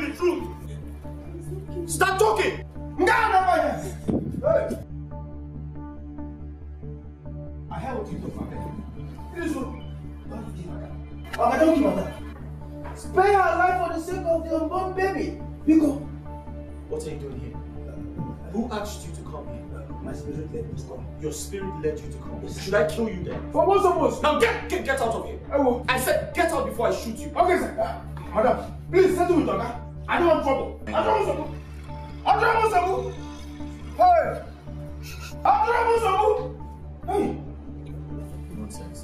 the truth. Start talking. Hey. I heard what you talk about. Please don't kill her. Spare her life for the sake of the unborn baby. Biko. What are you doing here? Who asked you to come here? My spirit led me to come. Your spirit led you to come. Yes. Should I kill you then? For what suppose? Now get out of here. I will. I said get out before I shoot you. Okay, sir. Madam, please settle with Oga. I don't want trouble. I don't want trouble. I don't want trouble. Hey! I don't want trouble. Hey! Nonsense.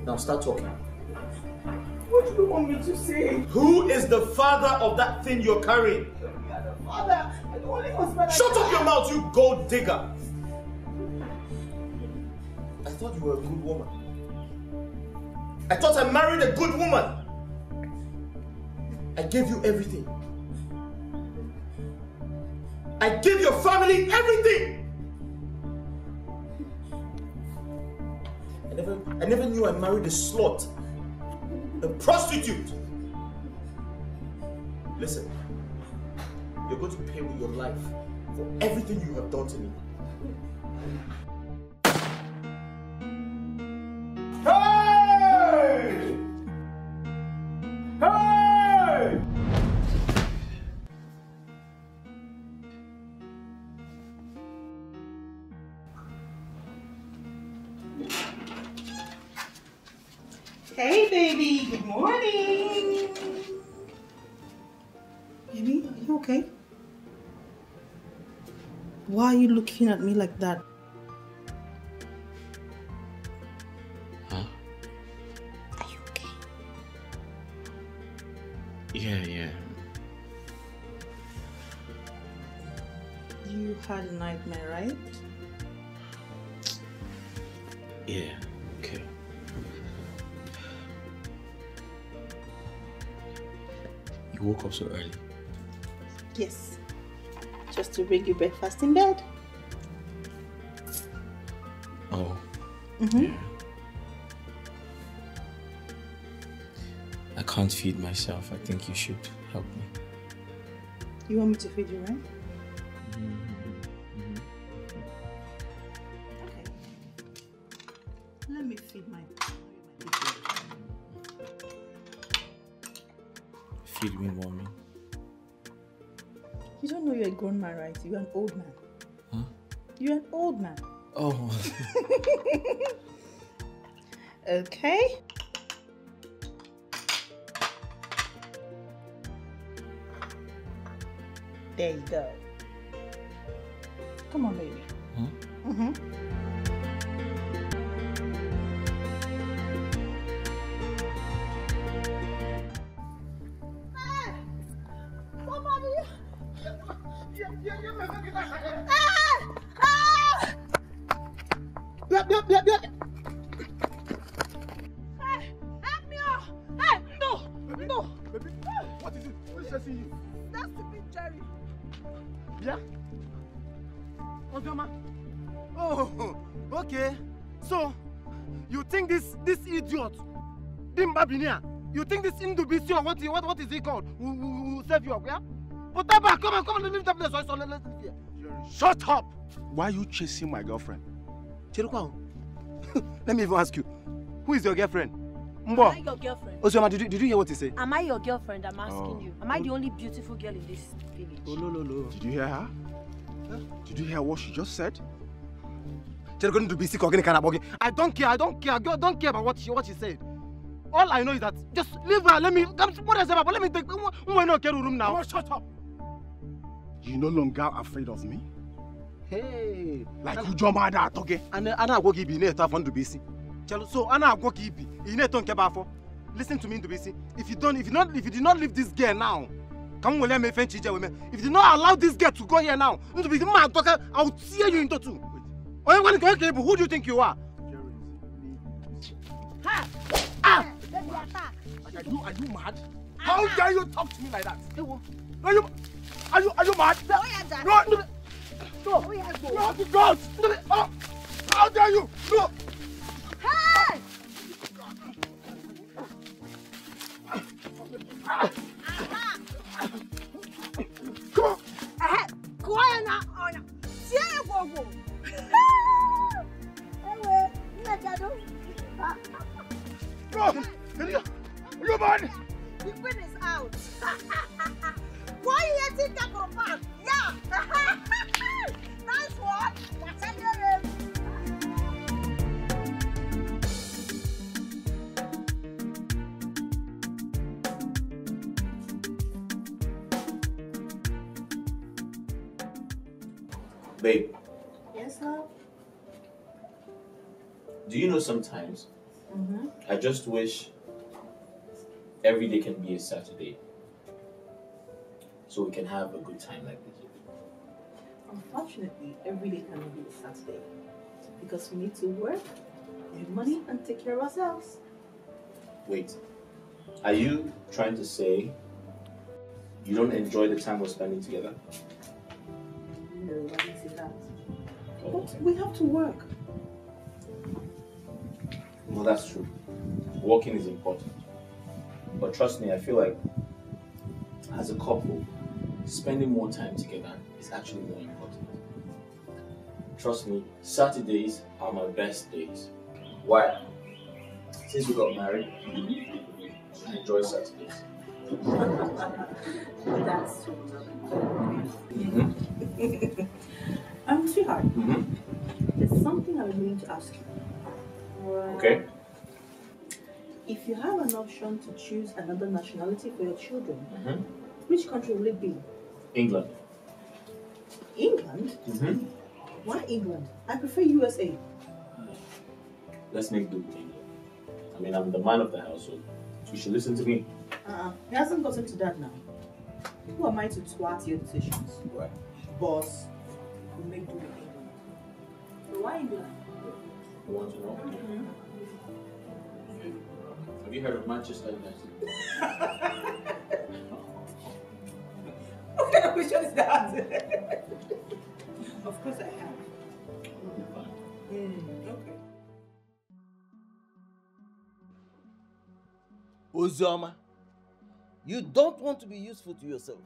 Now start talking. What do you want me to say? Who is the father of that thing you're carrying? You are the father. The only husband. Shut up your mouth, you gold digger! I thought you were a good woman. I thought I married a good woman. I gave you everything. I gave your family everything. I never knew I married a slut, a prostitute. Listen, you're going to pay with your life for everything you have done to me. Hey! Hey! Hey baby, good morning. Baby, are you okay? Why are you looking at me like that? Huh? Are you okay? Yeah. You had a nightmare, right? Yeah, okay. You woke up so early? Yes. Just to bring you breakfast in bed. Oh. Mm-hmm. Yeah. I can't feed myself. I think you should help me. You want me to feed you, right? Okay. Let me feed my Feed me, mommy. You don't know you're a grown man, right? You're an old man. Huh? You're an old man. Oh. Okay. There you go. Come on, baby. Huh? Mm-hmm. Yep. Hey, help me out! Hey, no! Baby, no! Baby, what is it? Who is chasing you? That's stupid Jerry. Yeah? Ojoma? Oh, okay. So, you think this idiot, Dimbabinia, you think this Indubisi or what is he called? Will save you up, yeah? But come on, leave the place. So let's hear. Shut up! Why are you chasing my girlfriend? Cherukwao, let me even ask you, who is your girlfriend? Mbo. Am I your girlfriend? Osioma, did you hear what he said? Am I your girlfriend? I'm asking you. Am I the only beautiful girl in this village? Oh, no. Did you hear her? Huh? Did you hear what she just said? Going to be sick or I don't care. I don't care about what she said. All I know is that just leave her. Let me take room now. Oh, shut up. You no longer afraid of me? Hey, like who your mother okay? And I go give you net of to be see. So Anna go give you. You need to care for. Listen to me to be see. If you did not leave this girl now, come let me fence with me. If you do not allow this girl to go here now, to be mad talker, I'll tear you into two. Who do you think you are? Ha! Ah! Let me attack. Are you mad? How dare you talk to me like that? Are you mad? No. God! Oh, how dare you? No! Hey! Babe. Yes, love? Do you know sometimes I just wish every day can be a Saturday so we can have a good time like this. Unfortunately, every day cannot be a Saturday because we need to work, make money, and take care of ourselves. Wait, are you trying to say you don't enjoy the time we're spending together? No, I didn't say that. Oh, But we have to work. well, that's true. Working is important. But trust me, I feel like as a couple, spending more time together is actually more important. Trust me, Saturdays are my best days. Why? Since we got married, I enjoy Saturdays. That's so lovely. Sweetheart, there's something I was going to ask you. Okay. If you have an option to choose another nationality for your children, which country will it be? England. England? Why England? I prefer USA. Let's make do with England. I mean, I'm the man of the household. You should listen to me. He hasn't gotten to that now. Who am I to thwart your decisions? Right. Boss, we'll make do with England. So why England? You want to know? Have you heard of Manchester United? What kind of question is that? Of course I have. Okay. Uzoma, you don't want to be useful to yourself.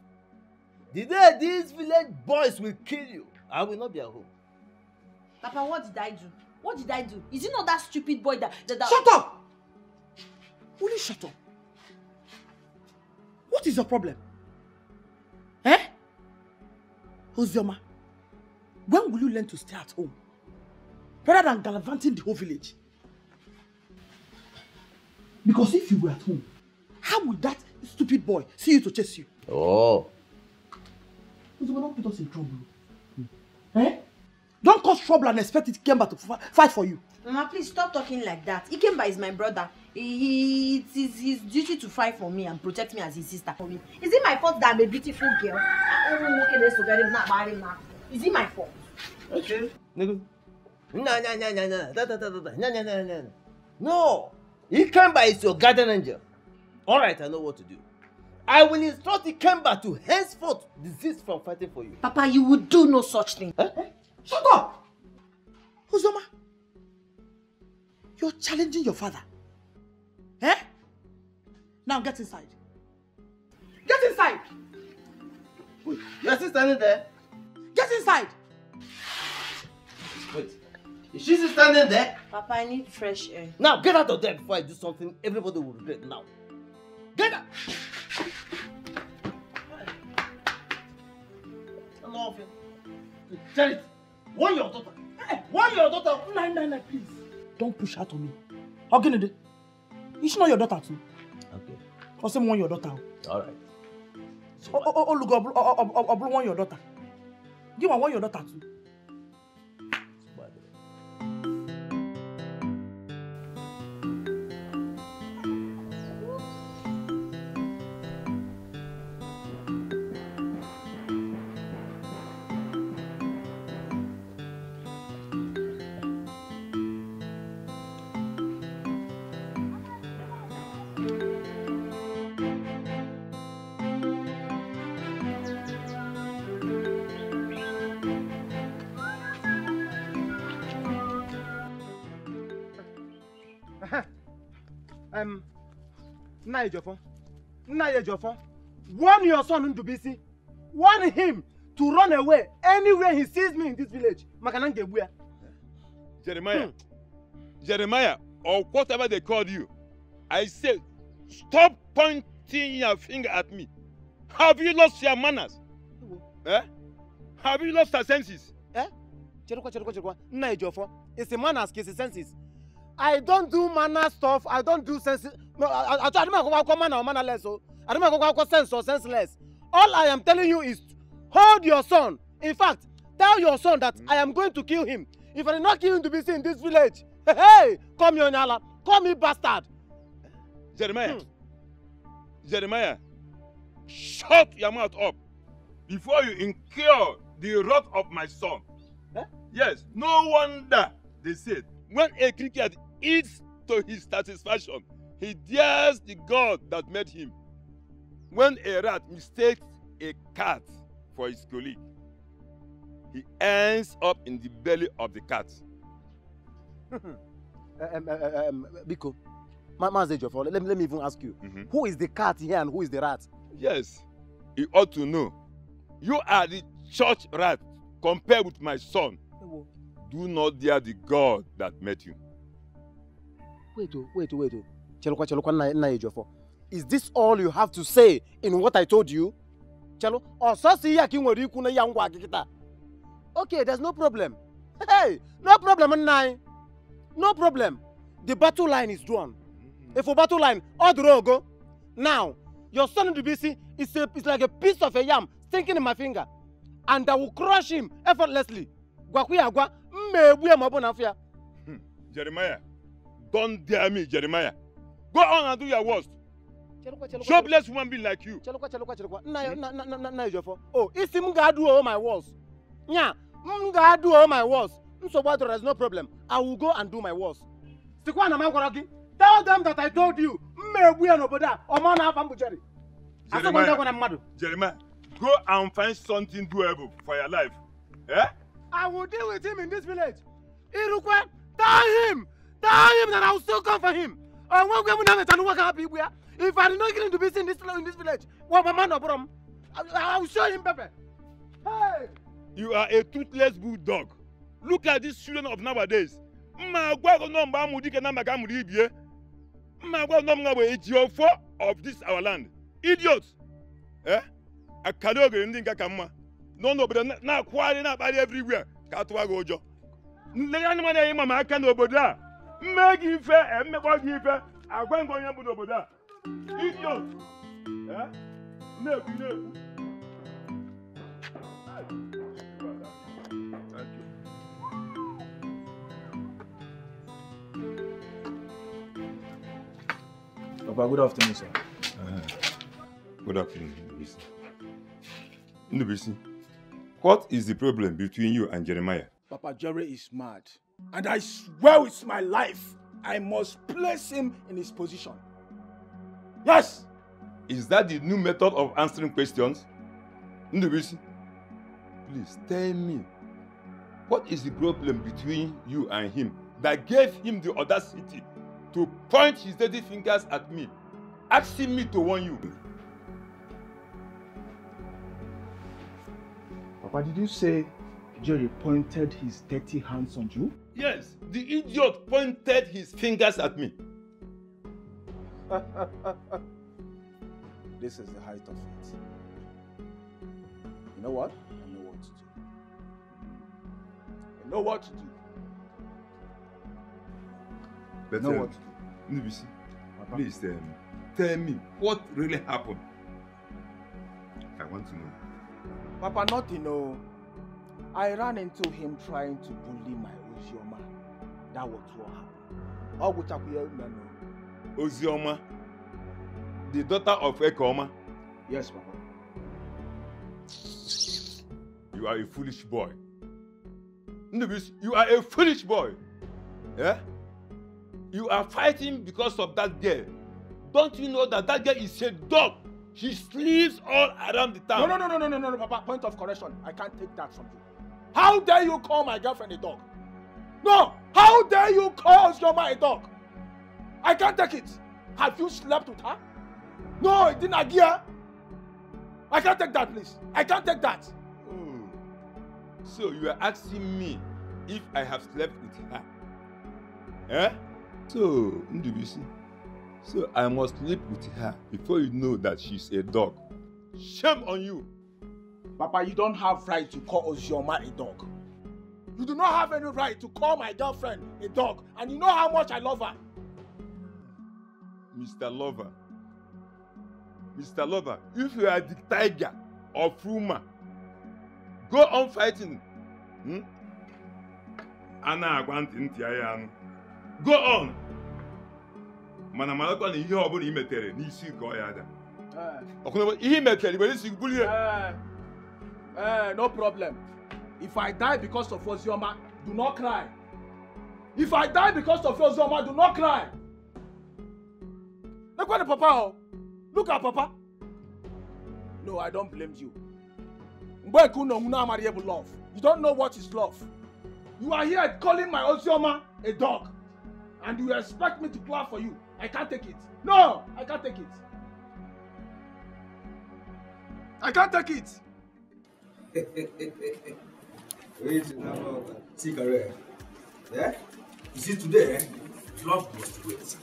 The day these village boys will kill you, I will not be at home. Papa, what did I do? What did I do? Is it not that stupid boy that... Shut up! Will you shut up? What is your problem? Eh? Uzoma, when will you learn to stay at home? Rather than gallivanting the whole village? Because if you were at home, how would that stupid boy see you to chase you? Oh. Uzoma, don't put us in trouble. Eh? Don't cause trouble and expect Ikemba to fight for you. Mama, please stop talking like that. Ikemba is my brother. It is his duty to fight for me and protect me as his sister. Is it my fault that I'm a beautiful girl? Is it my fault? Okay. No. Ikemba is your guardian angel. Alright, I know what to do. I will instruct Ikemba to henceforth desist from fighting for you. Papa, you would do no such thing. Shut up! Uzoma, you're challenging your father. Eh? Now get inside. Get inside! Wait, you're still standing there? Get inside! Wait, is she still standing there? Papa, I need fresh air. Now get out of there before I do something everybody will regret now. Get out! Charity, warn your daughter. Warn your daughter. No, please. Don't push her to me. Ogenede, is she not your daughter too? Okay. Or say want your daughter. Alright. Oh, look, Oblu want your daughter. Give her want your daughter too. Nna warn your son Ndubisi. Warn him to run away anywhere he sees me in this village. Jeremiah, or whatever they called you, I say, stop pointing your finger at me. Have you lost your manners? Eh? Have you lost your senses? Eh? It's a manners, it's a senses. I don't do manner stuff. I don't do sense. No, I don't know manner or mannerless. So I don't know sense or senseless. All I am telling you is hold your son. In fact, Tell your son that I am going to kill him. If I did not kill him to be seen in this village, hey, call me Onyala, call me bastard. Jeremiah, Jeremiah, shut your mouth up before you incur the wrath of my son. Yes, no wonder they said, when a cricket eats to his satisfaction, he dares the God that made him. When a rat mistakes a cat for his colleague, he ends up in the belly of the cat. Biko, let me even ask you, who is the cat here and who is the rat? Yes, you ought to know. You are the church rat compared with my son. Do not dare the God that made you. Wait. Is this all you have to say in what I told you? Okay, there's no problem. Hey, no problem, no problem. The battle line is drawn. If a battle line, all the road go. Now, your son in the BC is like a piece of a yam sticking in my finger. And I will crush him effortlessly. Jeremiah, don't dare me, Jeremiah. Go on and do your worst. Jobless woman be like you. Oh, it's him gonna do all my worst. Yeah, gonna do all my worst. So what? There is no problem. I will go and do my worst. Tell them that I told you. Jeremiah, go and find something doable for your life. Eh? I will deal with him in this village. Tell him that I will still come for him. If I did not get him to be seen in this village, I will show him Pepe. Hey! You are a toothless bulldog. Look at these children of nowadays. Of this our land. Idiots. Eh? A kalogo in Kama. No, but not quite enough everywhere. Katwagojo. Mama can oboda. Make him fair and make what give her. I won't go oboda. Idiots. Eh? No. Papa, good afternoon, sir. Good afternoon, Ndubisi. What is the problem between you and Jeremiah? Papa, Jerry is mad. And I swear with my life, I must place him in his position. Yes! Is that the new method of answering questions? Ndubisi, please tell me, what is the problem between you and him that gave him the audacity to point his dirty fingers at me, asking me to warn you? Papa, did you say Jerry pointed his dirty hands on you? Yes, the idiot pointed his fingers at me. This is the height of it. You know what? I know what to do. I know what to do. But know what to do. Ndubisi, please tell me what really happened. I want to know. Papa, not to know. I ran into him trying to bully my Ozioma. That was what happened. All which I will know. Ozioma, the daughter of Ekoma. Yes, Papa. You are a foolish boy. Ndubisi, you are a foolish boy. Yeah? You are fighting because of that girl. Don't you know that girl is a dog? She sleeps all around the town. No, Papa. Point of correction. I can't take that from you. How dare you call my girlfriend a dog? No! How dare you call Ozioma a dog? I can't take it. Have you slept with her? No, it didn't agree. I can't take that, please. I can't take that. Oh. So you are asking me if I have slept with her? Eh? So, Ndubisi, so I must sleep with her before you know that she's a dog. Shame on you. Papa, you don't have right to call Ozioma a dog. You do not have any right to call my girlfriend a dog. And you know how much I love her. Mr. Lover, if you are the tiger of Ruma, go on fighting. Ana agwa ntị ya anụ. Go on. Mana malakwa na ihe ọbụla I metere n'isi ka ọ ya ada. Ọkụnụ ihe metere ibere isi bulie. No problem. If I die because of Ozioma, do not cry. If I die because of Ozioma, do not cry. Look at the papa. Look at papa. No, I don't blame you. Love. You don't know what is love. You are here calling my Ozioma a dog. And you expect me to clap for you. I can't take it. No, I can't take it. I can't take it. See, Kare, yeah? You see today, love must wait.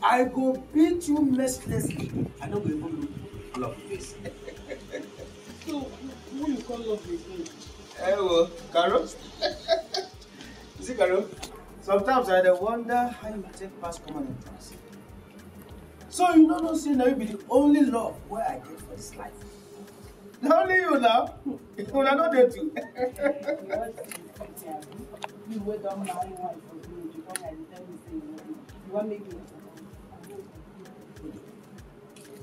I go beat you mercilessly. I don't go even look love face. So, who you call love again? Hello, Karo. You see, Karo, sometimes I wonder how you take past common entrance. So you don't know, say now you be the only love where I get for this life. Not only you now, you are not there too. You were done marry one for me because I didn't tell you say you want me to.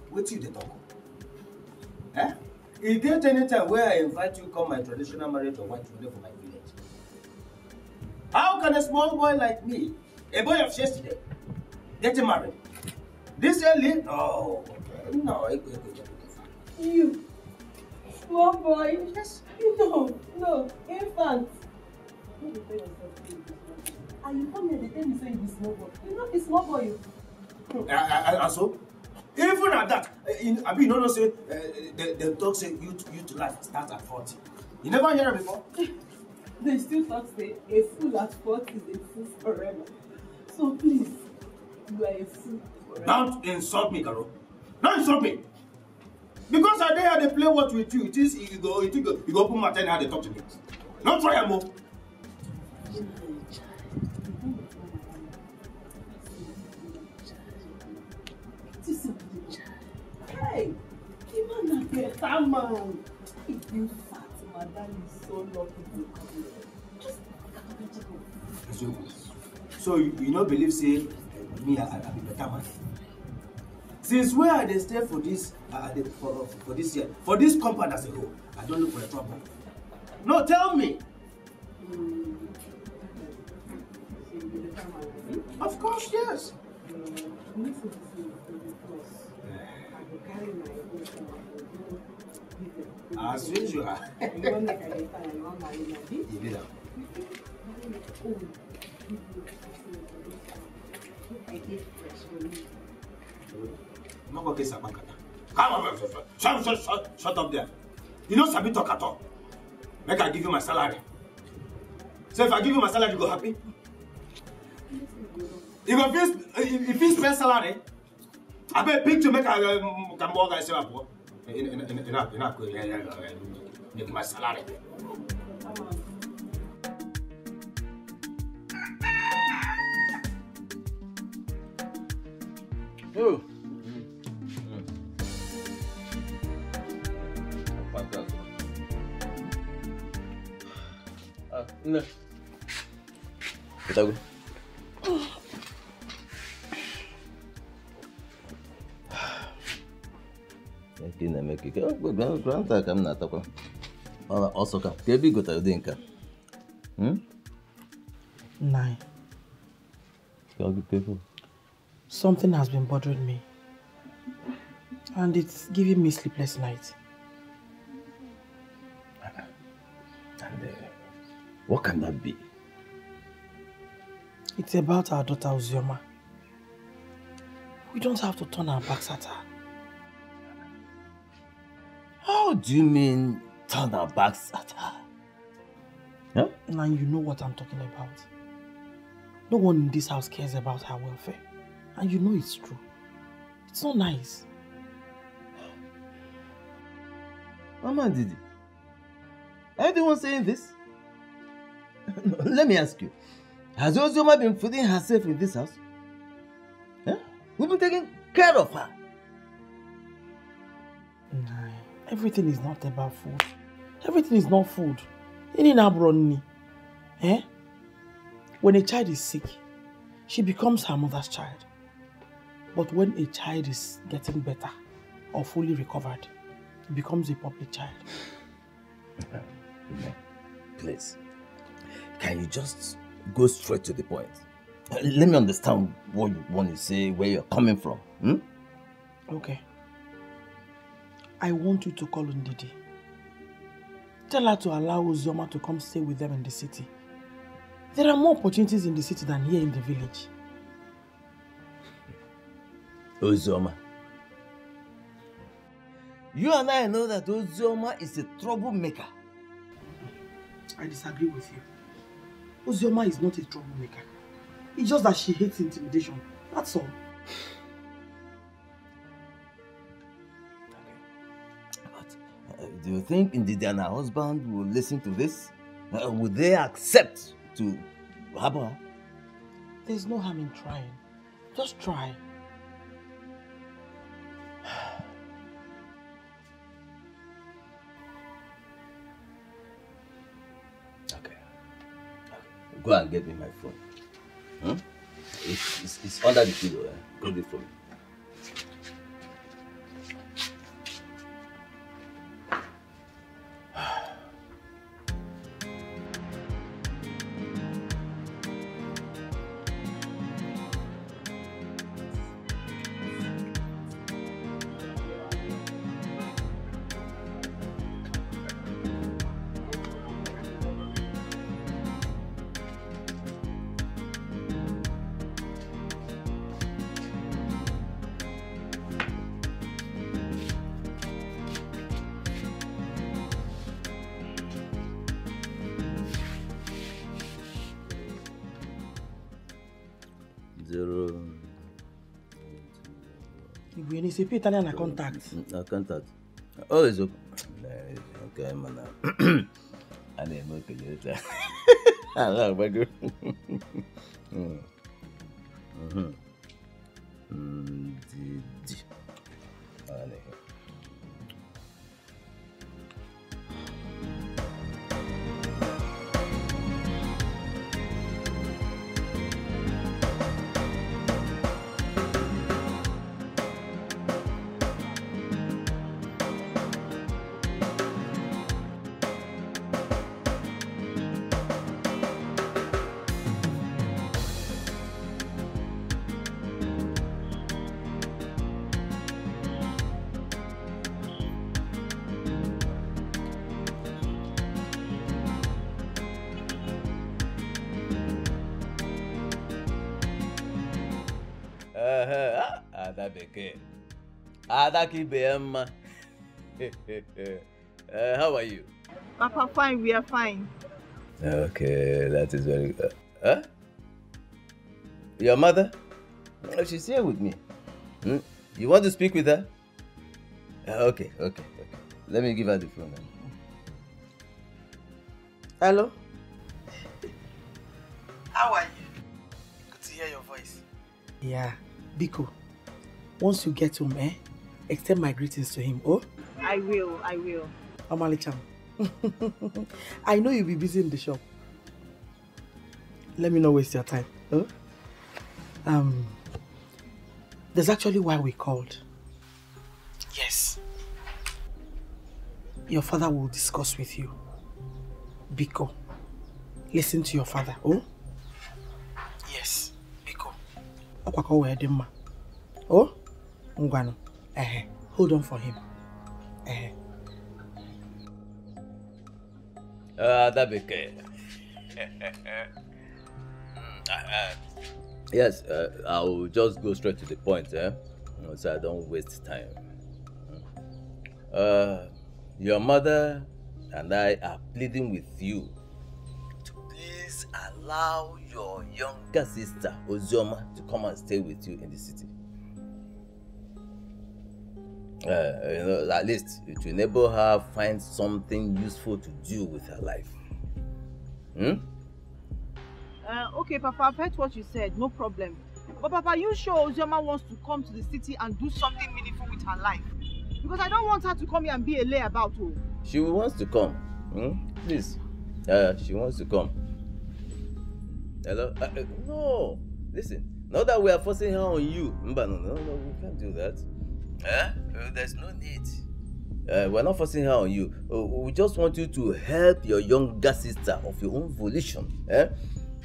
What you dey talk? Eh? Is there any time where I invite you come my traditional marriage or white wedding for my village? How can a small boy like me, a boy of yesterday, get married? This early? No, no, You, small boy. Yes. No, infant. And you come here, they tell me say you be small boy. You know the small boy. And so, even at that, I mean, you don't know, say, the talk say you to life starts at 40. You never hear it before? They still talk say a fool at 40 is a fool forever. So please, you are a fool forever. Don't insult me, Karo. Don't insult me. Because I dare they play what with you. It is you go open my tent how they talk to me. Don't try more. Hey, even a better man. If you fat, madam is so lucky to come here. Just so you don't believe say me I be better man. Since where they stay for this for this year, for this compound as a whole, I don't look for a trouble. No, tell me. Of course, yes. As usual. You want make a better, you want marry my baby? You did that. I did fresh for you. I'm not going to say come on, shut up there. You know Sabi talk at all. Make I give you my salary. So if I give you my salary, you go happy? If you spend salary, I bet picture make I can walk and say make my salary. Oh. No. What also come. Baby go to the Nine. People. Something has been bothering me. And it's giving me sleepless nights. And what can that be? It's about our daughter Ozioma. We don't have to turn our backs at her. How do you mean turn our backs at her? Huh? Now you know what I'm talking about. No one in this house cares about her welfare. And you know it's true. It's not nice. Mama Didi, are you the one saying this? No, let me ask you. Has Ozioma been feeding herself in this house? Huh? We've been taking care of her. Nah, everything is not about food. Everything is not food. Eh? When a child is sick, she becomes her mother's child. But when a child is getting better or fully recovered, it becomes a public child. Please, can you just go straight to the point? Let me understand what you want to say, where you're coming from. Hmm? Okay. I want you to call Ndidi. Tell her to allow Uzoma to come stay with them in the city. There are more opportunities in the city than here in the village. Uzoma. You and I know that Uzoma is a troublemaker. I disagree with you. Uzoma is not a troublemaker. It's just that she hates intimidation. That's all. But do you think Ndidi and her husband will listen to this? Will they accept to harbor her? There's no harm in trying. Just try. Okay. Go and get me my phone. Hmm? It's under the pillow. Go get it for me. When you Italian a contact. A contact. Oh, it's okay. Okay, man. I need to make it later. I love my girl. How are you? Papa, fine. We are fine. Okay, that is very good. Huh? Your mother? She's here with me. You want to speak with her? Okay. Let me give her the phone now. Hello? How are you? Good to hear your voice. Yeah, Biko. Once you get home, extend my greetings to him, oh? I will. Amalicham. I know you'll be busy in the shop. Let me not waste your time, huh? There's actually why we called. Yes. Your father will discuss with you. Biko, listen to your father, oh? Yes, Biko. Oh? Ngwano. Hold on for him. That be okay. Yes, I'll just go straight to the point, so I don't waste time. Your mother and I are pleading with you to please allow your younger sister, Uzoma, to come and stay with you in the city. At least it will enable her find something useful to do with her life. Okay, Papa, I've heard what you said, no problem. But Papa, you sure Uzoma wants to come to the city and do something meaningful with her life? Because I don't want her to come here and be a layabout. She wants to come. Please, She wants to come. Hello? No. Listen. Not that we are forcing her on you. No, we can't do that. There's no need. We're not forcing her on you. We just want you to help your younger sister of your own volition.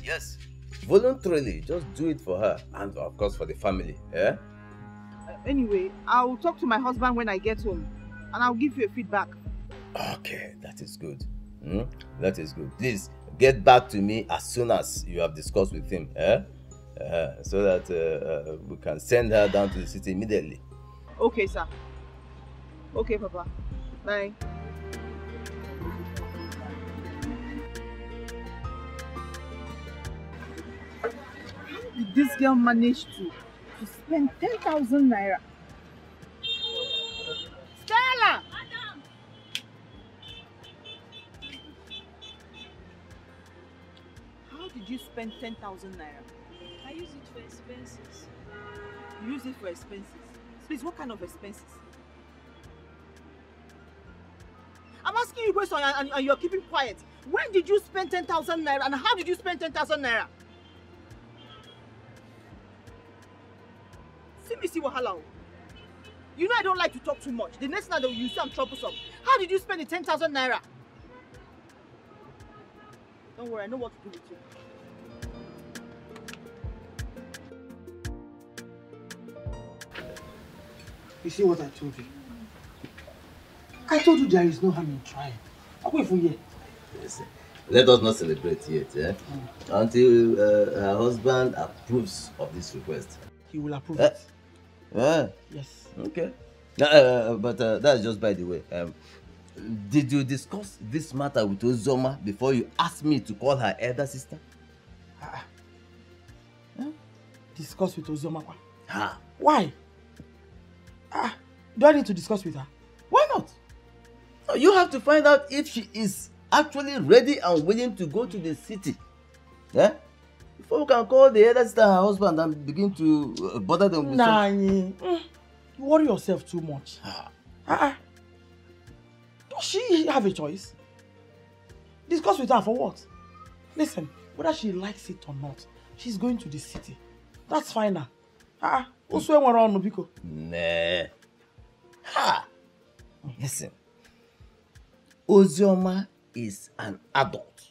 Yes. Voluntarily. Just do it for her. And of course for the family. Anyway, I'll talk to my husband when I get home. And I'll give you a feedback. Okay, that is good. That is good. Please get back to me as soon as you have discussed with him, so that we can send her down to the city immediately. Okay, sir. Okay, Papa. Bye. How did this girl manage to spend 10,000 naira? Stella! How did you spend 10,000 naira? I use it for expenses. You use it for expenses? Please, what kind of expenses? I'm asking you a question and you're keeping quiet. When did you spend 10,000 naira and how did you spend 10,000 naira? See wahala. You know I don't like to talk too much. The next time you say I'm troublesome. How did you spend the 10,000 naira? Don't worry, I know what to do with you. You see what I told you? I told you there is no harm in trying. I'll wait for you. Listen, let us not celebrate yet, until her husband approves of this request. He will approve it. Yes. Okay. But that's just by the way. Did you discuss this matter with Ozoma before you asked me to call her elder sister? Discuss with Ozoma? Why? Do I need to discuss with her? Why not? You have to find out if she is actually ready and willing to go to the city. Before you can call the elder sister her husband and begin to bother them with Nani, you worry yourself too much. Does she have a choice? Discuss with her for what? Listen, whether she likes it or not, she's going to the city. That's fine now. What's going on, Nobiko? Nah. Listen. Ozioma is an adult.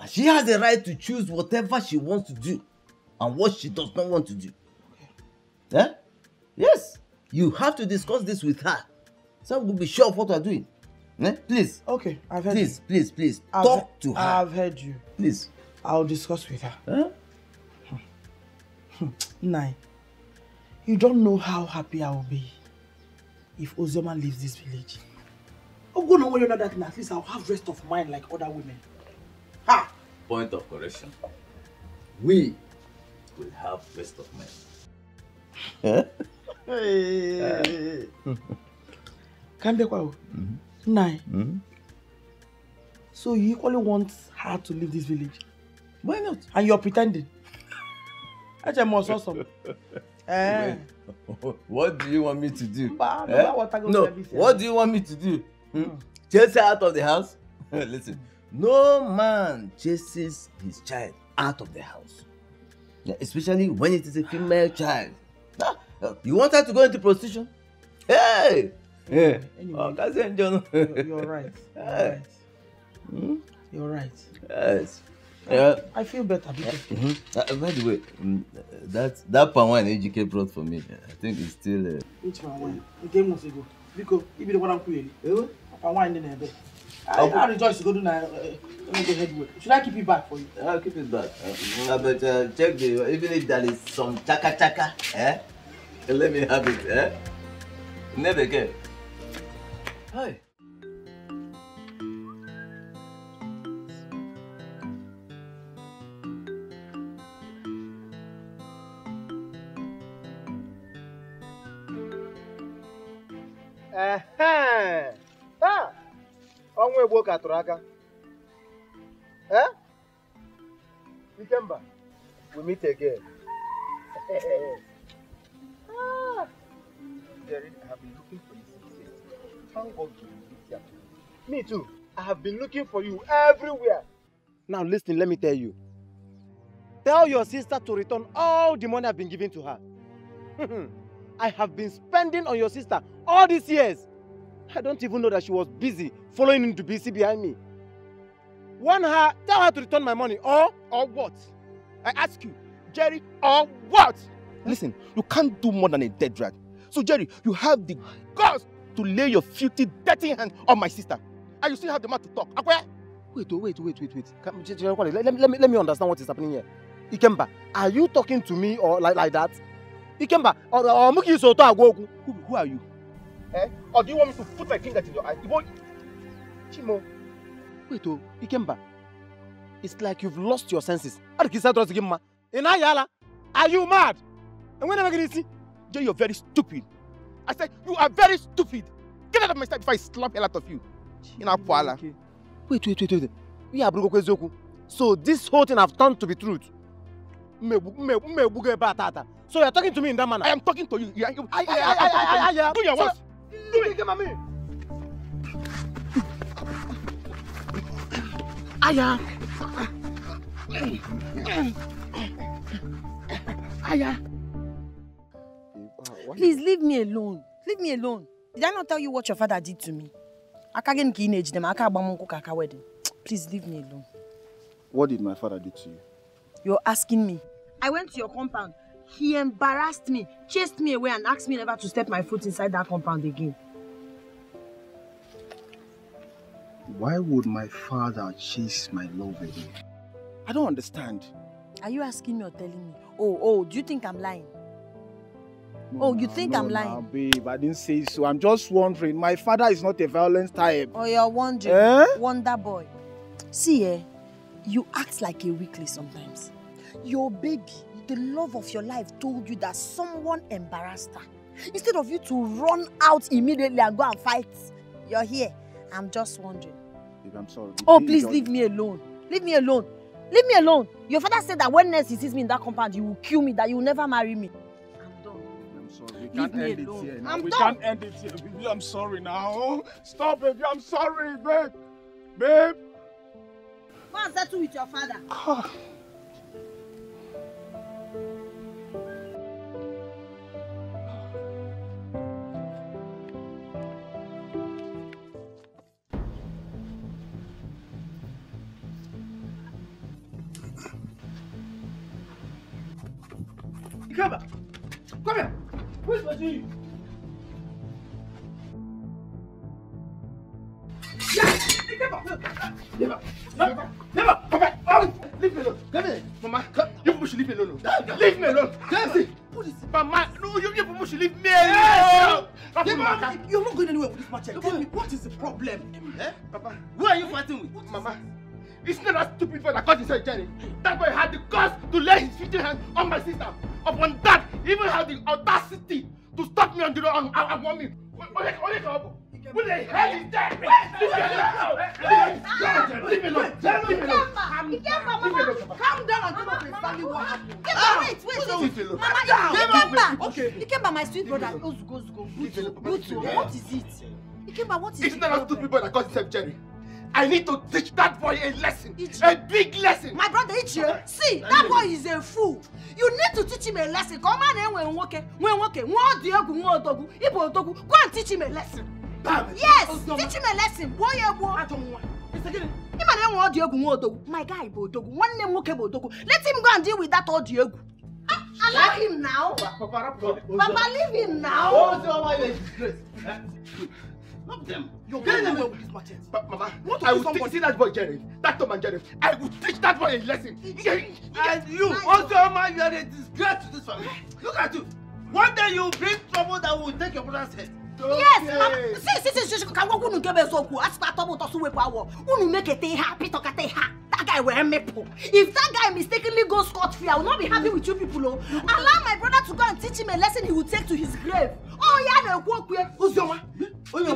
And she has the right to choose whatever she wants to do and what she does not want to do. Yes. You have to discuss this with her. So we'll be sure of what we're doing. Please. Okay, I've heard you. Please. Talk to her. I've heard you. Please. I'll discuss with her. Nai, you don't know how happy I will be if Ozioma leaves this village. I'm going to worry about that, and at least I'll have rest of mind like other women. Point of correction. We will have rest of mind. Kambekwa, Nai. So you equally want her to leave this village? Why not? And you're pretending? That's awesome. What do you want me to do? No, what do you want me to do? Chase her out of the house? Listen, no man chases his child out of the house. Especially when it is a female child. You want her to go into prostitution? Hey! Anyway, you're right. You're right. Yes. I feel better because... by the way, that palm wine AGK brought for me, I think it's still... Which palm wine? The game was ago. Because if you don't want to play, palm wine in there. I rejoice to go do now. Let me go ahead work. Should I keep it back for you? I'll keep it back. But check even if there is some chaka, let me have it, Never again. Hi. Ọnwa egbo ka tụrụ aka. Ikemba, we meet again. Jerry, I have been looking for you since yesterday. Thank God you meet here. Me too. I have been looking for you everywhere. Now listen, let me tell you. Tell your sister to return all the money I've been giving to her. I have been spending on your sister all these years. I don't even know that she was busy following into BC behind me. Tell her to return my money or what? I ask you, Jerry, or what? Listen, you can't do more than a dead rat. So Jerry, you have the guts to lay your filthy, dirty hand on my sister. And you still have the mouth to talk. Wait. Let me understand what is happening here. Ikemba, are you talking to me or like that? Ikemba, or Muki Soto Agogu? Who are you? Or do you want me to put my finger in your eye? Chimo. Wait, Ikemba. It's like you've lost your senses. Are you mad? And when am I going to see? Jay, you're very stupid. I said, you are very stupid. Get out of my sight before I slap hell out of you. Okay. Wait. So this whole thing have turned to be truth. So you're talking to me in that manner? I am talking to you. Do your worst. Do it, give me. Aya. Please leave me alone. Leave me alone. Did I not tell you what your father did to me? Please leave me alone. What did my father do to you? You're asking me. I went to your compound. He embarrassed me, chased me away and asked me never to step my foot inside that compound again. Why would my father chase my love away? I don't understand. Are you asking me or telling me? Oh, do you think I'm lying? You think I'm lying? No, babe, I didn't say so. I'm just wondering. My father is not a violent type. Oh, you're wondering. Wonder boy. See, you act like a weakling sometimes. Your baby, the love of your life, told you that someone embarrassed her. Instead of you to run out immediately and go and fight, you're here. I'm just wondering. Babe, I'm sorry. Please leave me alone. Leave me alone. Leave me alone. Your father said that when next he sees me in that compound, he will kill me, that you will never marry me. I'm done. I'm sorry. We can't end it here now. We can't end it here, baby. I'm sorry now. Stop, baby. I'm sorry, babe. Babe. Go and settle with your father. Come here. Where's my G? Never. Leave me alone. Come here. Mama, you should leave me alone. Leave me alone. Mama, no, you should leave me alone. You're not going anywhere with this matter. Tell me, what is the problem? Papa, who are you fighting with? Mama, it's not that stupid boy that got inside Jenny. That boy had the guts to lay his filthy hand on my sister. Upon that, he even had the audacity to stop me on the road and want me. Who the hell is that? Leave me alone. Calm down and tell us exactly what happened. Wait. Mama, Ikemba, my sweet brother. Go. What is it? Ikemba, what is it? It's not a stupid boy that got himself Jerry. I need to teach that boy a lesson. A big lesson. My brother, see, that boy is a fool. You need to teach him a lesson. Come on, go and teach him a lesson. Yes, teach him a lesson. Boy, my guy, one name let him go and deal with that audio. Allow him now. Papa, leave him now. Not them. You're getting away with this matter. But Mama, I will teach that boy Jerry, that Tom and Jerry. I will teach that boy a lesson. And you also, man, you are a disgrace to this family. Look at you. One day you bring trouble that will take your brother's head. Yes, Mama. See, can go to get so cool. Ask that trouble to sue power. Unu make it happy to get that guy will me po. If that guy mistakenly goes scot-free, I will not be happy with you people. Allow my brother to go and teach him a lesson he will take to his grave. Oh yeah, no walk here. Who's your man? Don't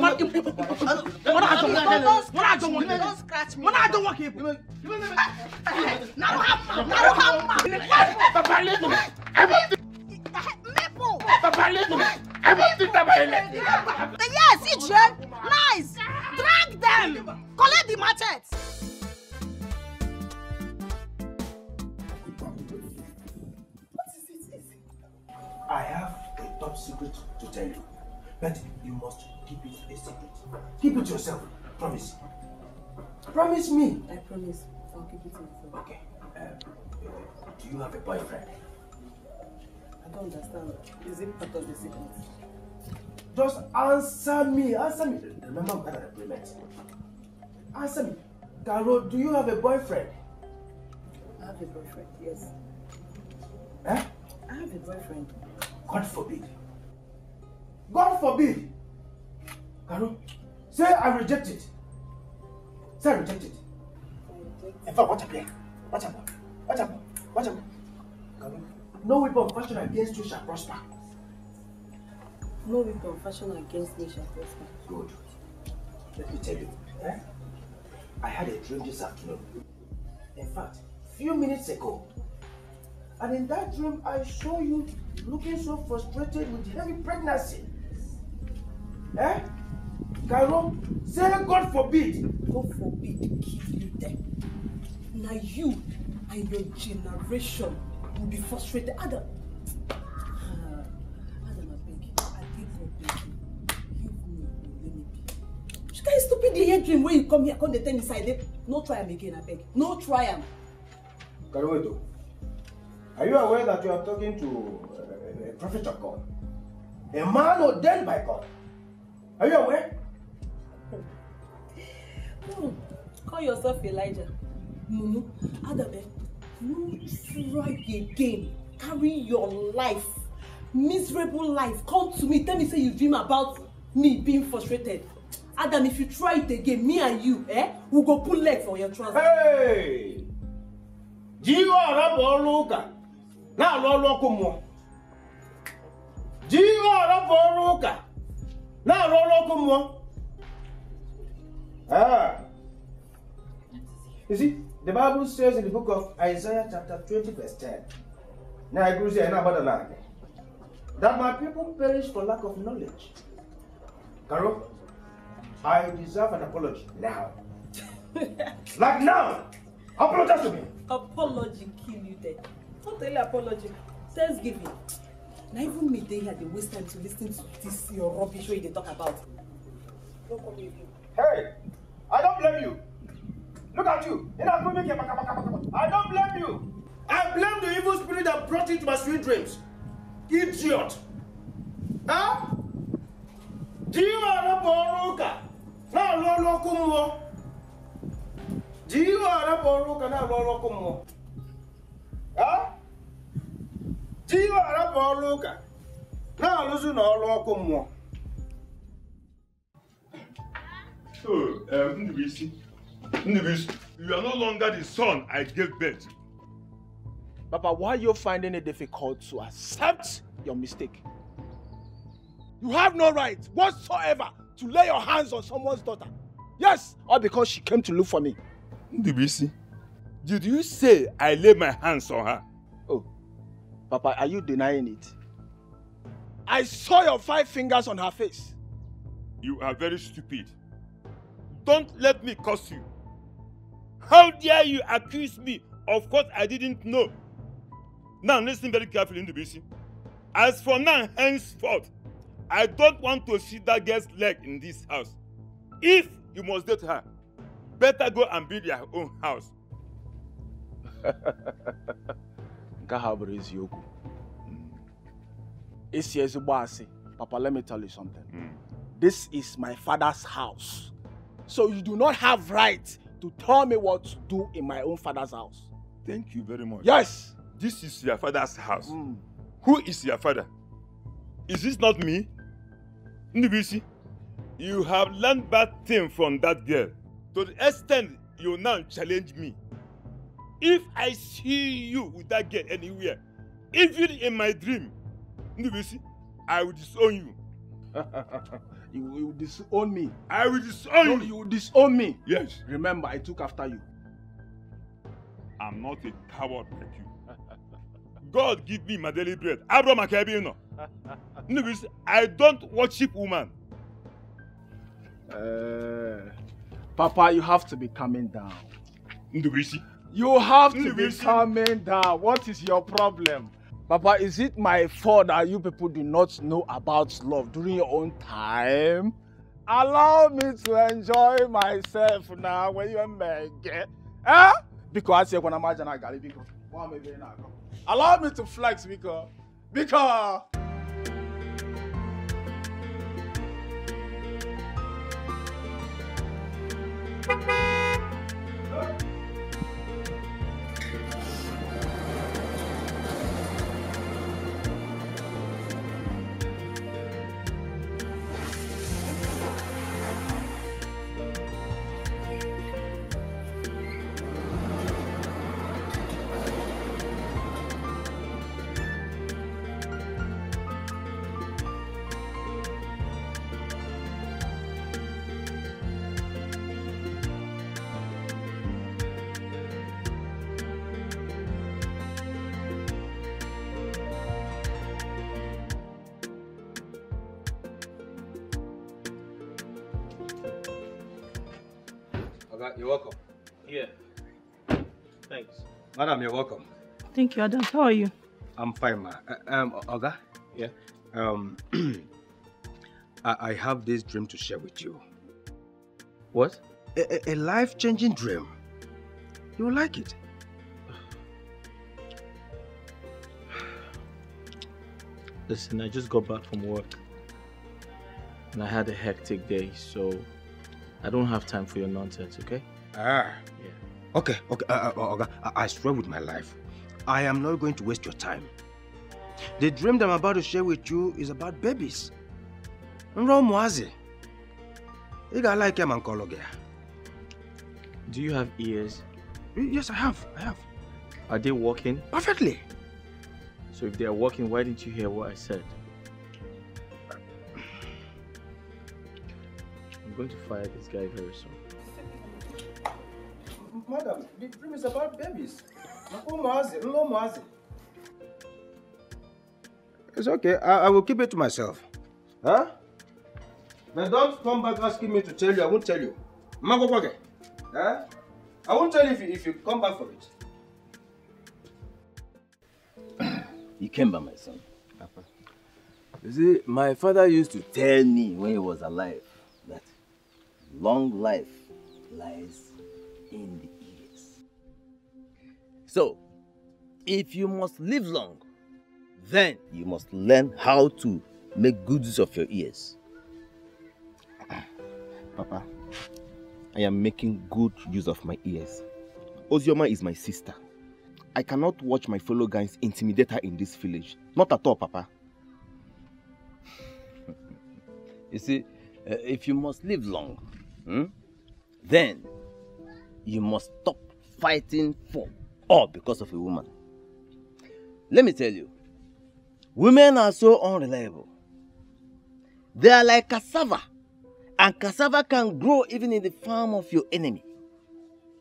scratch me. I don't want him. Now yes, it's nice. Drag them. them! Collect the machetes! I have a top secret to tell you, but you must keep it a secret. Keep it to yourself. Promise. Promise me. I promise. I'll keep it to myself. Okay. Do you have a boyfriend? I don't understand. Is it part of the secret? Just answer me. Answer me. Remember, I'm part of the agreement. Answer me. Carol, do you have a boyfriend? I have a boyfriend, yes. Eh? I have a boyfriend. God forbid. God forbid. Carol, say I reject it. Say I reject it. In fact, watch out there. Watch out. Watch out. Watch out. Carol, no weapon fashioned against you shall prosper. No weapon fashioned against me shall prosper. Good. Let me tell you. I had a dream this afternoon. In fact, a few minutes ago. And in that dream, I saw you looking so frustrated with heavy pregnancy. Eh? Carol, say God forbid. God forbid kill you then. Now you and your generation will be frustrated. Adam, I beg you. I think God beg you. Give me, let me be. You guys stupid the dream when you come here, come the tell me side. No try am again, I beg. No try am. Carol, are you aware that you are talking to a prophet of God? A man ordained by God. Are you aware? Call yourself Elijah. No, Adam, no try again. Carry your life, miserable life. Come to me, tell me say you dream about me being frustrated. Adam, if you try it again, me and you, we'll go pull leg for your trousers. Hey! Jiwa rapo luka. Na lolo kumo. Jiwa rapo luka. Na lolo kumo. You see, the Bible says in the book of Isaiah chapter 20 verse 10. Now I go say about the land. That my people perish for lack of knowledge. Carol, I deserve an apology now. Like now. Apologize to me. Apology kill you then. Don't tell you apology. Thanksgiving. Now even me they had the waste time to listen to this your rubbish way they talk about. Don't come here again. Hey, I don't blame you. Look at you. I don't blame you. I blame the evil spirit that brought you to my sweet dreams. Idiot. Huh? Jiwa boruka. Na lolo kumo. Jiwa boruka na lolo kumo. Huh? Jiwa boruka. Na luzu na lolo kumo. So, Ndubisi, you are no longer the son I gave birth to. Papa, why are you finding it difficult to accept your mistake? You have no right whatsoever to lay your hands on someone's daughter. Yes, all because she came to look for me. Ndubisi, did you say I lay my hands on her? Oh, Papa, are you denying it? I saw your 5 fingers on her face. You are very stupid. Don't let me curse you. How dare you accuse me of what I didn't know? Now listen very carefully, Ndubisi. As for now, henceforth, I don't want to see that girl's leg in this house. If you must date her, better go and build your own house. Papa, let me tell you something. This is my father's house. So you do not have right to tell me what to do in my own father's house. Thank you very much. Yes. This is your father's house. Who is your father? Is this not me? Ndubisi, you have learned bad thing from that girl. To the extent you now challenge me. If I see you with that girl anywhere, even in my dream, Ndubisi, I will disown you. You will disown me. I will disown you. You will disown me. Yes. Remember, I took after you. I'm not a coward like you. God give me my daily bread. Abraham Akabino. I don't worship woman. Papa, you have to be calming down. Ndubisi. You have to be calming down. What is your problem? Papa, is it my fault that you people do not know about love during your own time? Allow me to enjoy myself now when you make it. Eh? Because you're going to imagine I got it. Allow me to flex because. You're welcome. Yeah. Thanks. Madam, you're welcome. Thank you, Adam. How are you? I'm fine, ma. Oga? Yeah? I have this dream to share with you. What? A life-changing dream. You will like it. Listen, I just got back from work. And I had a hectic day, so I don't have time for your nonsense, okay? Yeah. Okay, Oga, I swear with my life, I am not going to waste your time. The dream that I'm about to share with you is about babies. Nromuazi. You got like him and Do you have ears? Yes, I have. Are they working? Perfectly. So if they are working, why didn't you hear what I said? I'm going to fire this guy very soon. Madam, the dream is about babies. Nromuazi. It's okay. I will keep it to myself. Huh? But don't come back asking me to tell you. I won't tell you. Huh? I won't tell you if you come back for it. You came by my son. Papa. You see, my father used to tell me when he was alive that long life lies in the ears. So, if you must live long, then you must learn how to make good use of your ears. Papa, I am making good use of my ears. Ozioma is my sister. I cannot watch my fellow guys intimidate her in this village. Not at all, Papa. You see, if you must live long, then you must stop fighting for or because of a woman. Let me tell you, women are so unreliable. They are like cassava, and cassava can grow even in the farm of your enemy.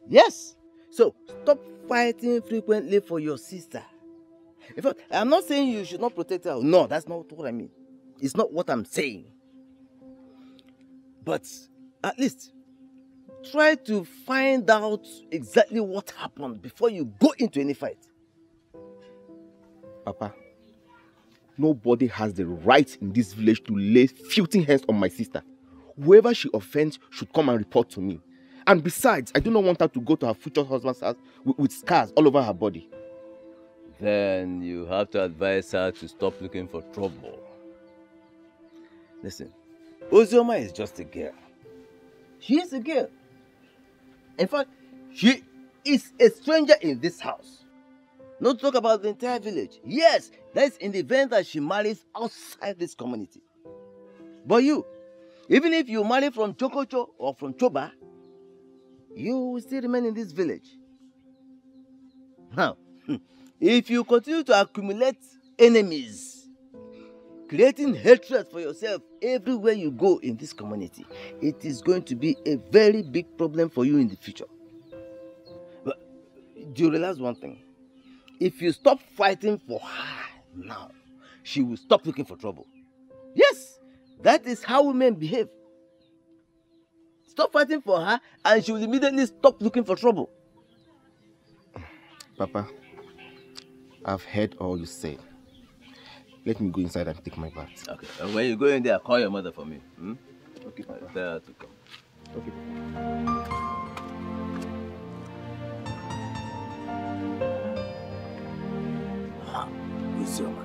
Yes, so stop fighting frequently for your sister. In fact, I'm not saying you should not protect her. No, that's not what I mean. It's not what I'm saying. But at least try to find out exactly what happened before you go into any fight. Papa, nobody has the right in this village to lay filthy hands on my sister. Whoever she offends should come and report to me. And besides, I do not want her to go to her future husband's house with scars all over her body. Then you have to advise her to stop looking for trouble. Listen, Ozioma is just a girl. She is a girl. In fact, she is a stranger in this house. Not talk about the entire village. Yes, that is in the event that she marries outside this community. But you, even if you marry from Chokocho or from Choba, you will still remain in this village. Now, if you continue to accumulate enemies, creating hatred for yourself everywhere you go in this community, it is going to be a very big problem for you in the future. But do you realize one thing? If you stop fighting for her now, she will stop looking for trouble. Yes, that is how women behave. stop fighting for her and she will immediately stop looking for trouble. Papa, I've heard all you said. Let me go inside and take my bath. Okay, and when you go in there, call your mother for me. Okay, Papa. Tell her to come. Okay, Papa. Uzioma.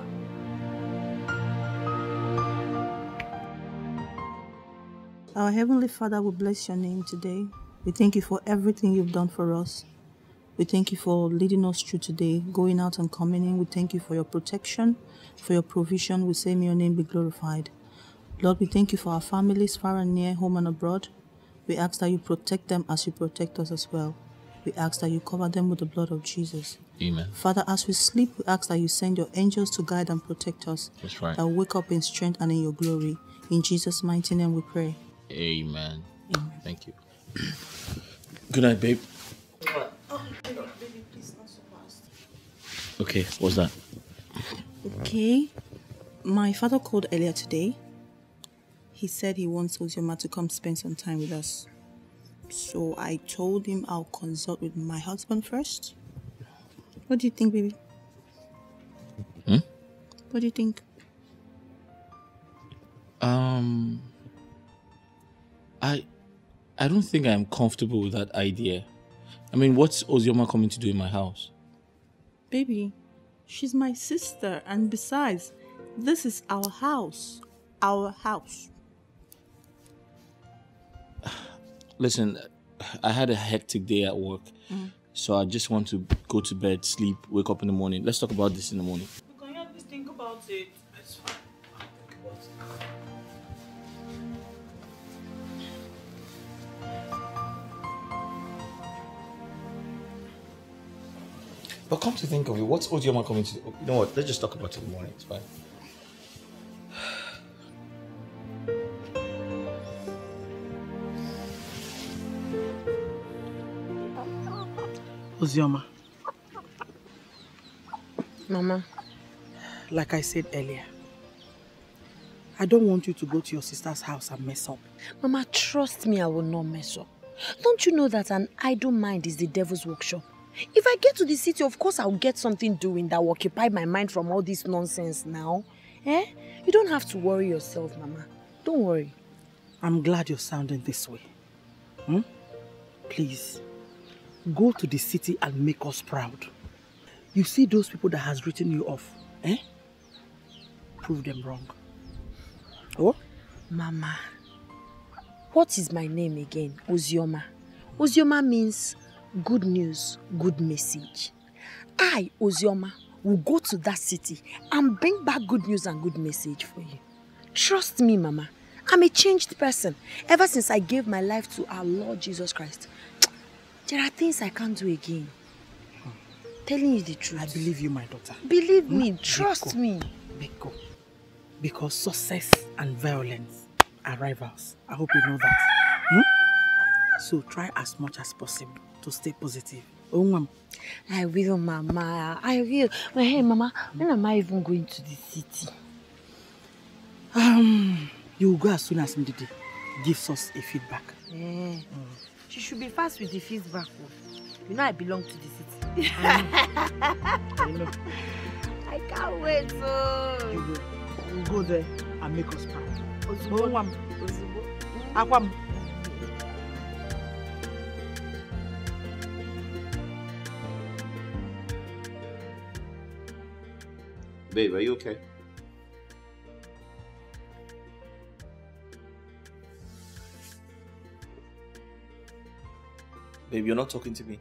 Our Heavenly Father, we bless your name today. We thank you for everything you've done for us. We thank you for leading us through today, going out and coming in. We thank you for your protection, for your provision. We say, may your name be glorified. Lord, we thank you for our families, far and near, home and abroad. We ask that you protect them as you protect us as well. We ask that you cover them with the blood of Jesus. Amen. Father, as we sleep, we ask that you send your angels to guide and protect us. That's right. That we wake up in strength and in your glory. In Jesus' mighty name we pray. Amen. Amen. Thank you. Good night, babe. Baby, please, not so fast. Okay, what's that? Okay. My father called earlier today. He said he wants Uzioma to come spend some time with us. So I told him I'll consult with my husband first. What do you think, baby? What do you think? I don't think I'm comfortable with that idea. I mean, what's Uzioma coming to do in my house? Baby, she's my sister, and besides, this is our house. Our house. Listen, I had a hectic day at work, so I just want to go to bed, sleep, wake up in the morning. Let's talk about this in the morning. Can you at least think about it? It's fine. I'll think about it. But come to think of it, what's Uzioma coming to do? You know what? Let's just talk about it in the morning. It's fine. Uzioma. Mama. Like I said earlier, I don't want you to go to your sister's house and mess up. Mama, trust me, I will not mess up. Don't you know that an idle mind is the devil's workshop? If I get to the city, of course I'll get something doing that will occupy my mind from all this nonsense now. Eh? You don't have to worry yourself, Mama. Don't worry. I'm glad you're sounding this way. Please, go to the city and make us proud. You see those people that has written you off, prove them wrong. Oh? Mama, what is my name again? Uzioma. Uzioma means good news, good message. I, Uzioma, will go to that city and bring back good news and good message for you. Trust me, Mama. I'm a changed person. Ever since I gave my life to our Lord Jesus Christ, there are things I can't do again. Telling you the truth. I believe you, my daughter. Believe me, trust me. Biko. Because success and violence are rivals. I hope you know that. So try as much as possible to stay positive. I will, Mama. I will. But hey, Mama, when am I even going to the city? You will go as soon as Ndidi gives us a feedback. She should be fast with the feedback. You know I belong to the city. I know. I can't wait. You will. We'll go there and make us proud. Ozubo. Akwam. Babe, are you okay? Babe, you're not talking to me.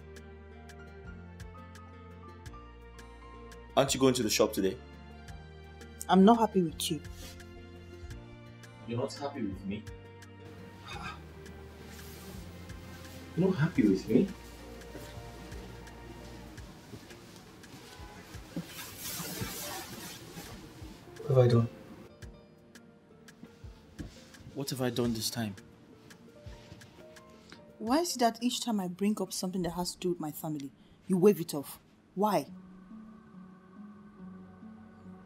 Aren't you going to the shop today? I'm not happy with you. You're not happy with me? You're not happy with me? What have I done? What have I done this time? Why is it that each time I bring up something that has to do with my family, you wave it off? Why?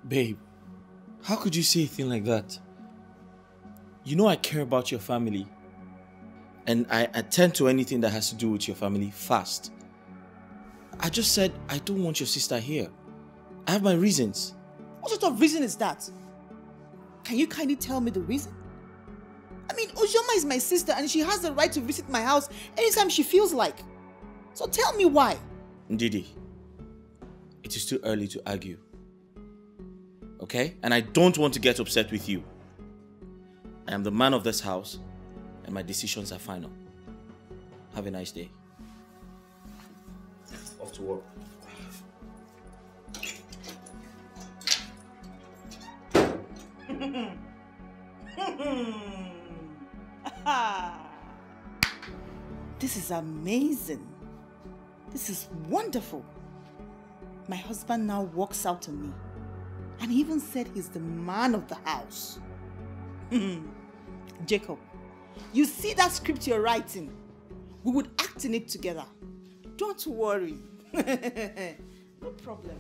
Babe, how could you say a thing like that? You know I care about your family. and I attend to anything that has to do with your family fast. I just said I don't want your sister here. I have my reasons. What sort of reason is that? Can you kindly tell me the reason? I mean, Ojoma is my sister and she has the right to visit my house anytime she feels like. So tell me why. Ndidi, it is too early to argue. Okay? And I don't want to get upset with you. I am the man of this house and my decisions are final. Have a nice day. Off to work. This is amazing. This is wonderful. My husband now walks out on me. And he even said he's the man of the house. Jacob, you see that script you're writing? We would act in it together. Don't worry. No problem.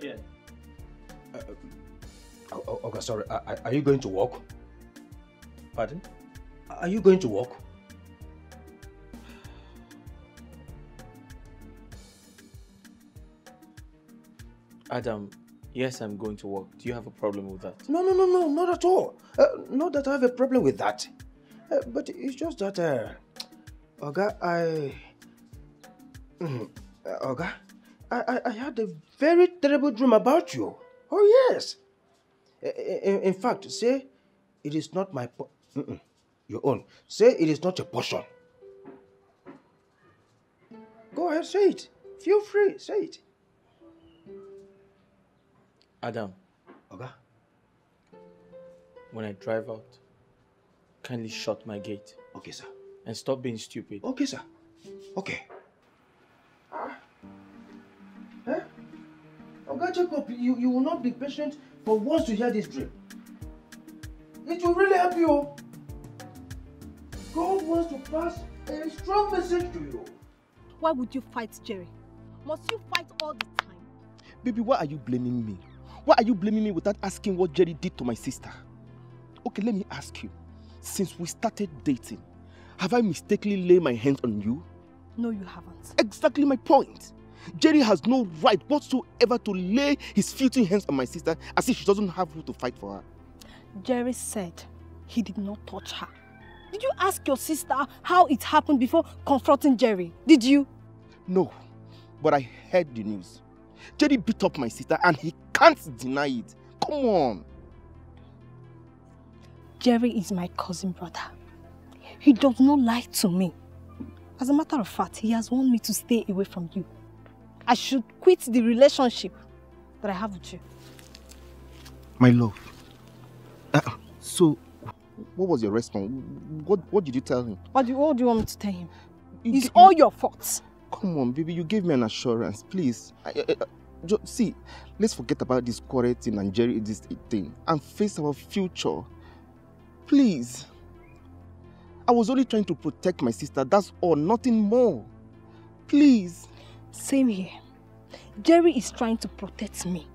Yeah. Okay, sorry. Are you going to work? Pardon? Are you going to work? Adam, yes, I'm going to work. Do you have a problem with that? No, not at all. Not that I have a problem with that. But it's just that, Oga, Oga, I had a very terrible dream about you. Oh, yes. In fact, say it is not my your own. Say it is not your portion. Go ahead, say it. Feel free, say it. Adam. Oga. When I drive out, kindly shut my gate. Okay, sir. And stop being stupid. Okay, sir. Okay. Oga Jacob, you will not be patient for once to hear this dream. It will really help you. God wants to pass a strong message to you. Why would you fight Jerry? Must you fight all the time? Baby, why are you blaming me? Why are you blaming me without asking what Jerry did to my sister? Okay, let me ask you. Since we started dating, have I mistakenly laid my hands on you? No, you haven't. Exactly my point. Jerry has no right whatsoever to lay his filthy hands on my sister as if she doesn't have who to fight for her. Jerry said he did not touch her. Did you ask your sister how it happened before confronting Jerry? Did you? No, but I heard the news. Jerry beat up my sister and he can't deny it. Come on. Jerry is my cousin brother. He does not lie to me. As a matter of fact, he has warned me to stay away from you. I should quit the relationship that I have with you. My love. So, what was your response? What did you tell him? What do you want me to tell him? It's all your fault. Come on, baby, you gave me an assurance, please. See, let's forget about this quarrel thing and Jerry this thing and face our future. Please. I was only trying to protect my sister, that's all, nothing more. Please. Same here. Jerry is trying to protect me.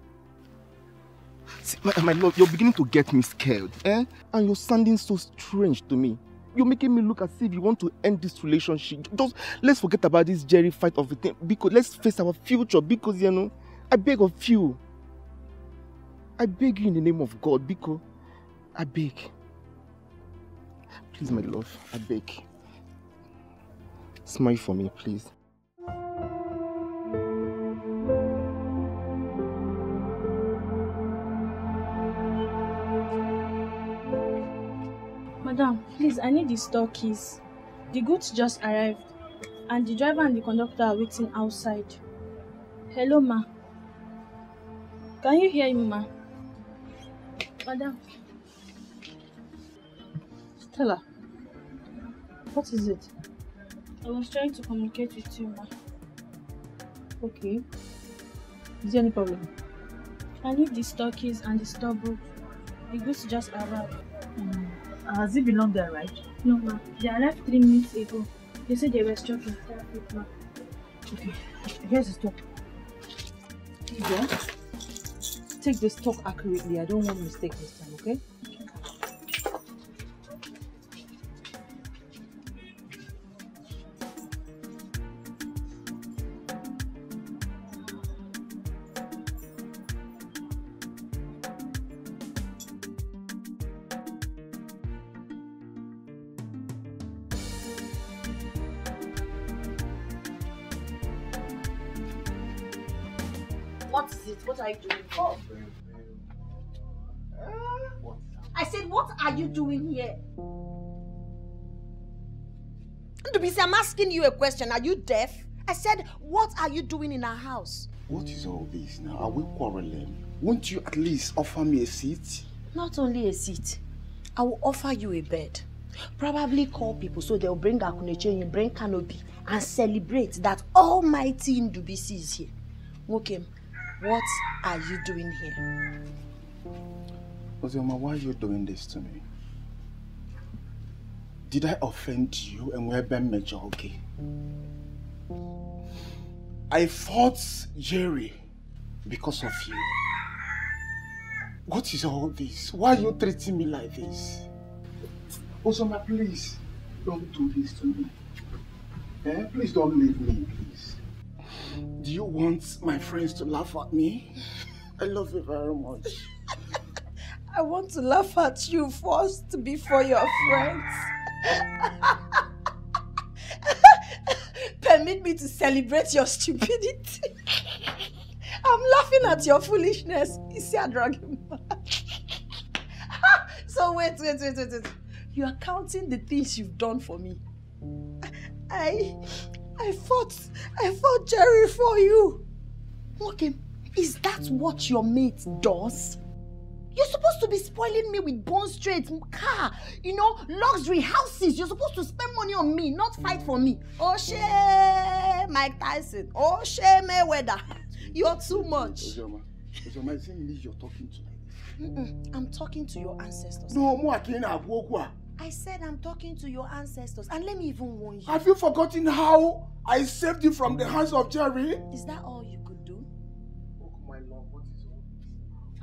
See, my love, you're beginning to get me scared, eh? And you're sounding so strange to me. You're making me look as if you want to end this relationship. Just let's forget about this Jerry fight of the thing, because let's face our future. Because you know, I beg of you. I beg you in the name of God, because I beg. Please, my love, I beg. Smile for me, please. Madam, please, I need the store keys. The goods just arrived, and the driver and the conductor are waiting outside. Hello, ma. Can you hear me, ma? Madam. Stella, what is it? I was trying to communicate with you, ma. Okay. Is there any problem? I need the store keys and the store book. The goods just arrived. Has it been long there, right? No, ma. They arrived 3 minutes ago. They said they were stuck in traffic, ma. Okay, here's the stock. Yeah. Take the stock accurately. I don't want mistake this time, okay? What is it? What are you doing? Oh. I said, what are you doing here? Ndubisi, I'm asking you a question. Are you deaf? I said, what are you doing in our house? What is all this now? Are we quarreling? Won't you at least offer me a seat? Not only a seat, I will offer you a bed. Probably call people so they'll bring Akuneche and bring canopy and celebrate that almighty Ndubisi is here. Okay, what are you doing here? Ozioma, why are you doing this to me? Did I offend you and we're being major, okay? I fought Jerry because of you. What is all this? Why are you treating me like this? Ozioma, please, don't do this to me. Eh? Please don't leave me, please. Do you want my friends to laugh at me? I love you very much. I want to laugh at you first before your friends. Permit me to celebrate your stupidity. I'm laughing at your foolishness. You see, I drag him back. So wait. You are counting the things you've done for me. I fought Jerry for you. Okay, is that what your mate does? You're supposed to be spoiling me with Bond Street car, you know, luxury houses. You're supposed to spend money on me, not fight for me. Oh, shit, Mike Tyson. Oh, shit, Mayweather. You're too much. Ozioma, is it me you're talking to? I'm talking to your ancestors. No, I said I'm talking to your ancestors. And let me even warn you. Have you forgotten how I saved you from the hands of Jerry? Is that all you could do? Oh, my love, what is all this?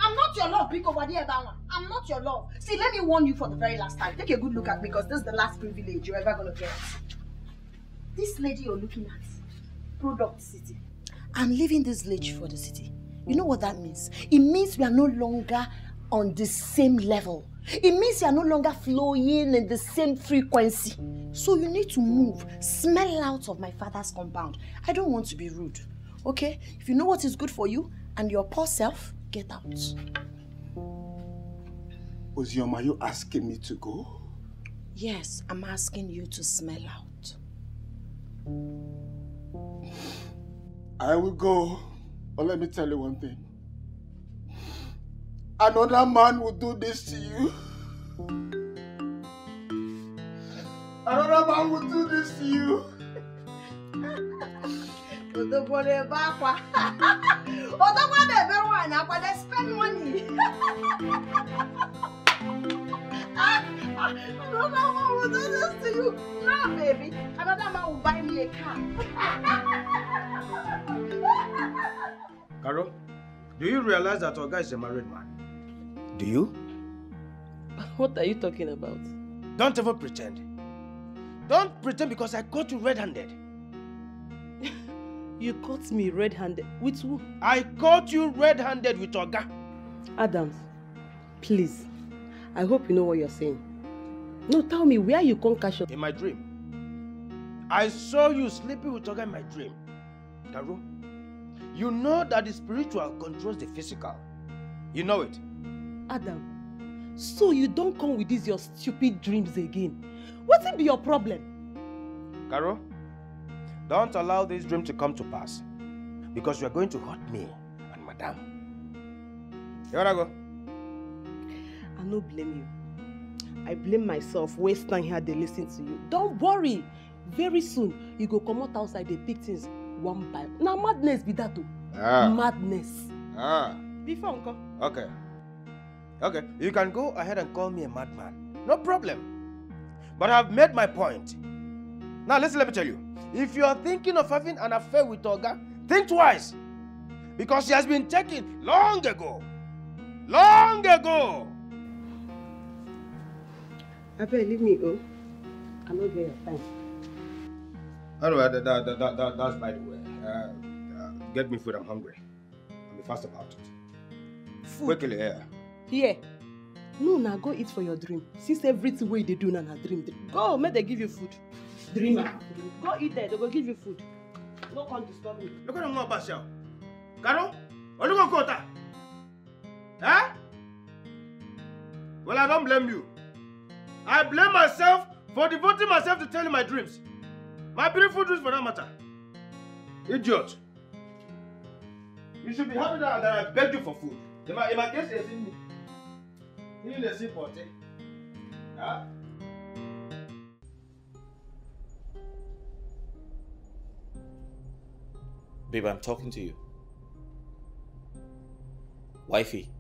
I'm not your love, big over there, that one. I'm not your love. See, let me warn you for the very last time. Take a good look at me, because this is the last privilege you're ever going to get. This lady you're looking at, Product City. I'm leaving this lady for the city. You know what that means? It means we are no longer on the same level. It means you are no longer flowing in the same frequency. So you need to move. Smell out of my father's compound. I don't want to be rude. Okay? If you know what is good for you and your poor self, get out. Ozioma, are you asking me to go? Yes, I'm asking you to smell out. I will go. But let me tell you one thing. Another man will do this to you. Another man will do this to you. They spend money. Another man will do this to you. No, baby. Another man will buy me a car. Carol, do you realize that our guy is a married man? Do you? What are you talking about? Don't ever pretend. Don't pretend because I caught you red-handed. You caught me red-handed? With who? I caught you red-handed with Oga. Adams, please. I hope you know what you're saying. No, tell me, where you come cash up? In my dream. I saw you sleeping with Oga in my dream. Carol, you know that the spiritual controls the physical. You know it. Adam, so you don't come with these your stupid dreams again. What's be your problem? Carol, don't allow this dream to come to pass. Because you are going to hurt me and Madame. You wanna go? I don't blame you. I blame myself. Waste time here, they listen to you. Don't worry. Very soon, you go come out outside, they pick things one by one. Now madness be that too. Madness. Ah. Before uncle. Okay. Okay, you can go ahead and call me a madman. No problem. But I've made my point. Now listen, let me tell you. If you are thinking of having an affair with Oga, think twice. Because she has been taken long ago. Long ago. Abel, leave me go. I'm not going to time. Anyway, that's by the way. Get me food, I'm hungry. I'll be fast about it. Food? Quickly, yeah. Here. No, now go eat for your dream. Since everything way they do now na dream. Go, make they give you food. Dreamer. Go eat there, they go give you food. No come disturb me. Look at them more about you. Caro? Or look at Kota? Huh? Well, I don't blame you. I blame myself for devoting myself to telling my dreams. My beautiful dreams for that matter. Idiot. You should be happy that I begged you for food. In my case, you're seeing me. You need a sip for tea. Huh? Babe, I'm talking to you. Wifey.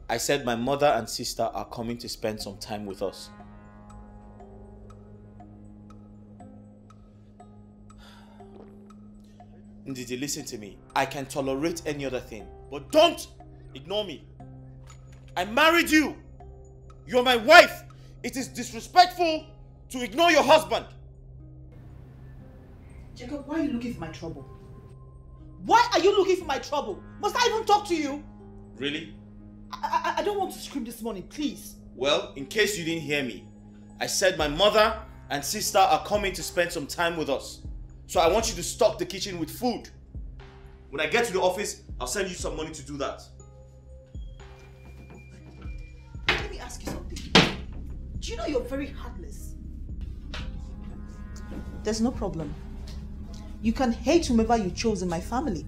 I said my mother and sister are coming to spend some time with us. Ndidi, listen to me. I can tolerate any other thing, but don't ignore me. I married you. You're my wife. It is disrespectful to ignore your husband. Jacob, why are you looking for my trouble? Why are you looking for my trouble? Must I even talk to you? Really? I don't want to scream this morning, please. Well, in case you didn't hear me, I said my mother and sister are coming to spend some time with us. So I want you to stock the kitchen with food. When I get to the office, I'll send you some money to do that. Let me ask you something. Do you know you're very heartless? There's no problem. You can hate whomever you chose in my family.